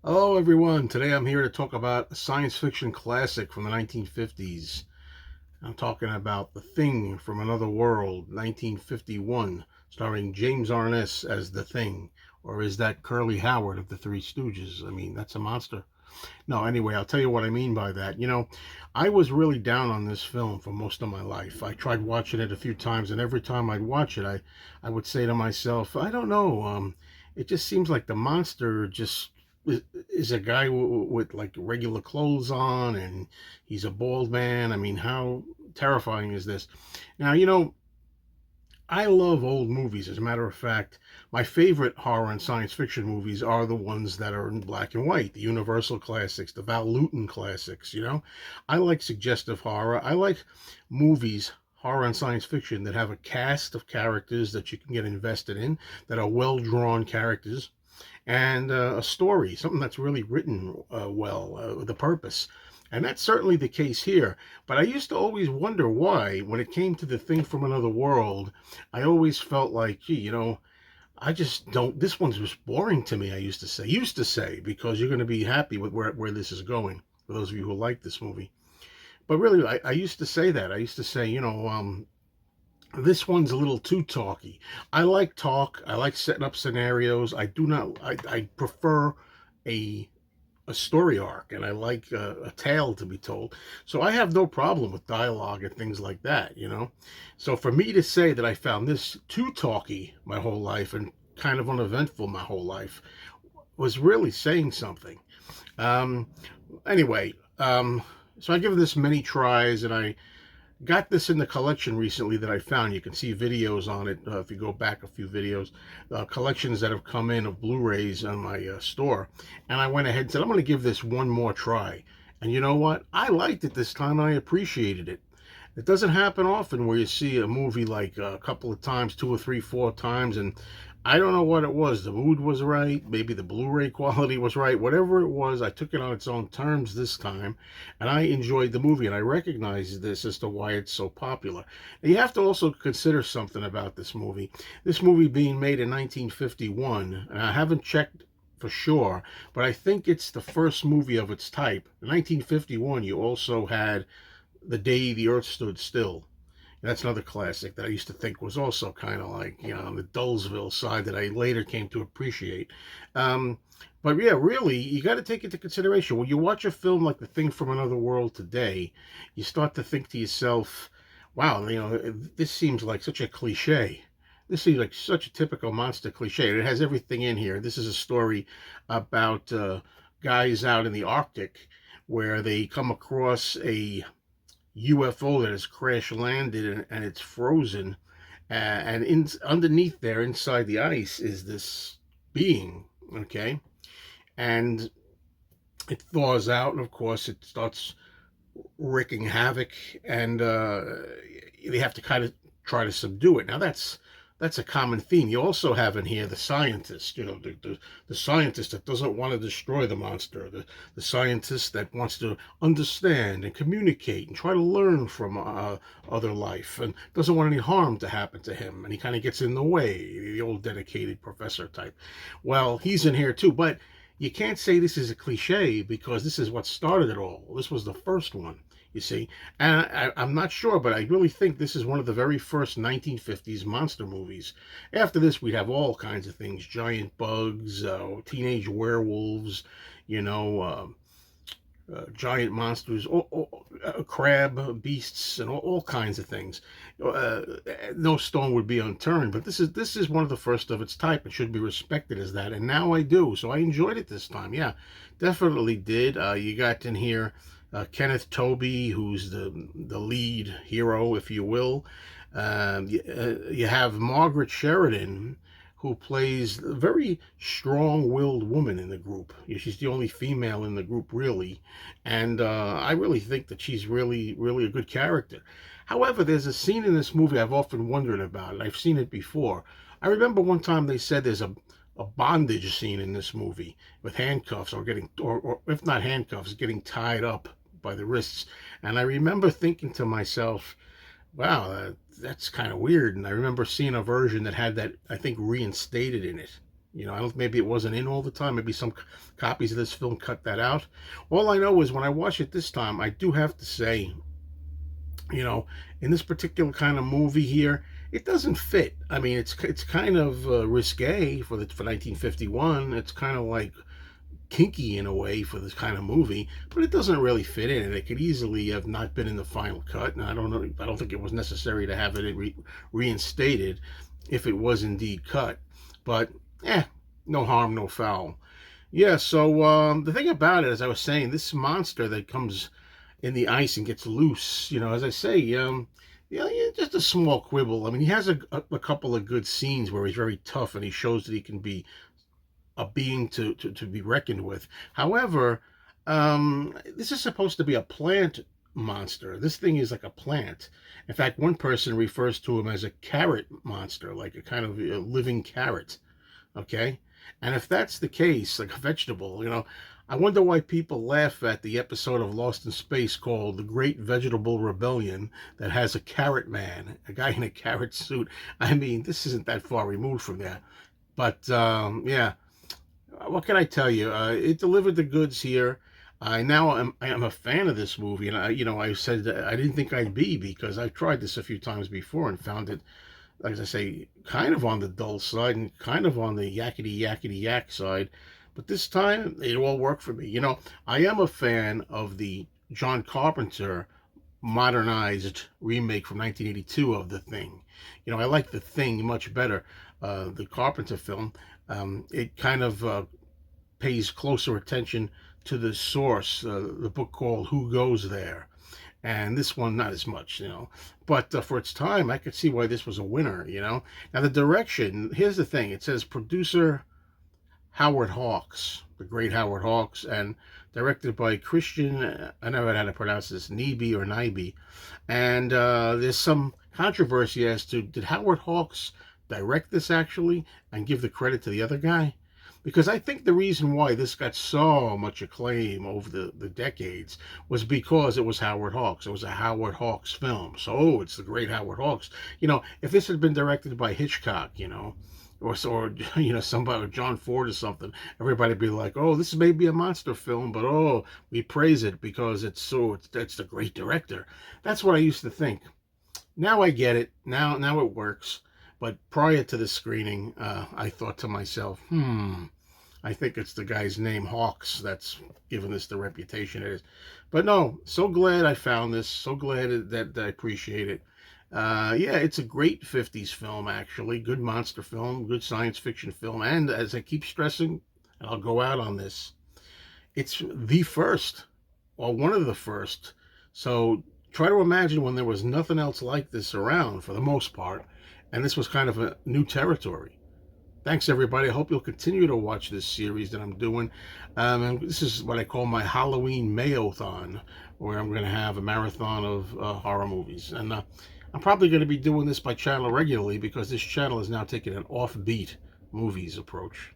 Hello, everyone. Today I'm here to talk about a science fiction classic from the 1950s. I'm talking about The Thing from Another World, 1951, starring James Arness as The Thing. Or is that Curly Howard of the Three Stooges? I mean, that's a monster. No, anyway, I'll tell you what I mean by that. I was really down on this film for most of my life. I tried watching it a few times, and every time I'd watch it, I would say to myself, I don't know, it just seems like the monster just is a guy with like regular clothes on, and he's a bald man. I mean, how terrifying is this? Now, I love old movies. As a matter of fact, my favorite horror and science fiction movies are the ones that are in black and white, the Universal classics, the Val Lewton classics. I like suggestive horror. I like movies, horror and science fiction, that have a cast of characters that you can get invested in, that are well drawn characters, and a story, something that's really written well, with a purpose. And that's certainly the case here. But I used to always wonder why, when it came to The Thing from Another World, I always felt like, gee, I just don't. This one's just boring to me. I used to say, because you're going to be happy with where this is going. For those of you who like this movie, but really, I used to say that. I used to say, this one's a little too talky. I like talk. I like setting up scenarios. I do not. I prefer a a story arc, and I like a tale to be told. So I have no problem with dialogue and things like that. So for me to say that I found this too talky my whole life and kind of uneventful my whole life was really saying something. Um, anyway, so I give this many tries, and I got this in the collection recently that I found. You can see videos on it if you go back a few videos, collections that have come in of Blu-rays on my store. And I went ahead and said, I'm going to give this one more try. And you know what? I liked it this time. I appreciated it. It doesn't happen often where you see a movie like a couple of times, two or three, four times, and I don't know what it was. The mood was right. Maybe the Blu-ray quality was right. Whatever it was, I took it on its own terms this time, and I enjoyed the movie. And I recognize this as to why it's so popular. And you have to also consider something about this movie. This movie being made in 1951, and I haven't checked for sure, but I think it's the first movie of its type. In 1951, you also had The Day the Earth Stood Still. That's another classic that I used to think was also kind of like, on the Dullsville side, that I later came to appreciate. Um, but yeah, really, you got to take into consideration when you watch a film like The Thing from Another World today, you start to think to yourself, wow, this seems like such a cliche. This seems like such a typical monster cliche. It has everything in here. This is a story about guys out in the Arctic where they come across a UFO that has crash landed, and it's frozen, and underneath there, inside the ice, is this being. Okay, and it thaws out, and of course, it starts wreaking havoc, and they have to kind of try to subdue it. Now that's a common theme. You also have in here the scientist, the scientist that doesn't want to destroy the monster, the scientist that wants to understand and communicate and try to learn from other life, and doesn't want any harm to happen to him. And he kind of gets in the way, the old dedicated professor type. Well, he's in here too, but you can't say this is a cliche, because this is what started it all. This was the first one, you see. And I'm not sure, but I really think this is one of the very first 1950s monster movies. After this, we'd have all kinds of things: giant bugs, teenage werewolves, you know, giant monsters, crab beasts, and all kinds of things. Uh, no stone would be unturned, but this is one of the first of its type. It should be respected as that, and now I do. So I enjoyed it this time. Yeah, definitely did. You got in here Kenneth Tobey, who's the lead hero, if you will. You have Margaret Sheridan, who plays a very strong-willed woman in the group. She's the only female in the group, really, and I really think that she's really, really a good character. However, there's a scene in this movie I've often wondered about, and I've seen it before. I remember one time they said there's a bondage scene in this movie with handcuffs, or if not handcuffs, getting tied up by the wrists. And I remember thinking to myself, wow, that's kind of weird. And I remember seeing a version that had that, I think, reinstated in it. You know, I don't. Maybe it wasn't in all the time. Maybe some copies of this film cut that out. All I know is when I watch it this time, I do have to say, you know, in this particular kind of movie here, it doesn't fit. I mean, it's kind of risque for 1951. It's kind of like kinky in a way for this kind of movie, but it doesn't really fit in. And it could easily have not been in the final cut. And I don't know. I don't think it was necessary to have it reinstated if it was indeed cut. But no harm, no foul. Yeah. So the thing about it, as I was saying, this monster that comes in the ice and gets loose. You know, as I say, yeah, just a small quibble. I mean, he has a couple of good scenes where he's very tough and he shows that he can be a being to be reckoned with. However, this is supposed to be a plant monster. This thing is like a plant. In fact, one person refers to him as a carrot monster, like a kind of a living carrot. Okay? And if that's the case, like a vegetable, you know, I wonder why people laugh at the episode of Lost in Space called The Great Vegetable Rebellion that has a carrot man, a guy in a carrot suit. I mean, this isn't that far removed from that. But yeah, what can I tell you? It delivered the goods here. I am a fan of this movie, and I said that I didn't think I'd be because I've tried this a few times before and found it, like I say, kind of on the dull side and kind of on the yakety yakety yak side. But this time, it all worked for me. You know, I am a fan of the John Carpenter modernized remake from 1982 of The Thing. You know, I like The Thing much better. The Carpenter film, it kind of pays closer attention to the source, the book called Who Goes There? And this one, not as much, you know. But for its time, I could see why this was a winner, you know. Now, the direction, here's the thing it says producer Howard Hawks, the great Howard Hawks, and directed by Christian, I never know how to pronounce this, Nibi or Nibi. And there's some controversy as to did Howard Hawks direct this actually and give the credit to the other guy? Because I think the reason why this got so much acclaim over the decades was because it was Howard Hawks. It was a Howard Hawks film. So, oh, it's the great Howard Hawks. You know, if this had been directed by Hitchcock, you know, or you know, somebody, or John Ford or something, everybody'd be like, oh, this may be a monster film, but oh, we praise it because it's the great director. That's what I used to think. Now I get it. Now it works. But prior to this screening, I thought to myself, I think it's the guy's name, Hawks, that's given this the reputation it is. But no, so glad I found this. So glad that I appreciate it. Yeah, it's a great 50s film, actually. Good monster film, good science fiction film. And as I keep stressing, and I'll go out on this, it's the first, or one of the first. So try to imagine when there was nothing else like this around for the most part. And this was kind of a new territory. Thanks, everybody. I hope you'll continue to watch this series that I'm doing. And this is what I call my Halloween Mayothon, where I'm going to have a marathon of horror movies. And I'm probably going to be doing this by channel regularly because this channel is now taking an offbeat movies approach.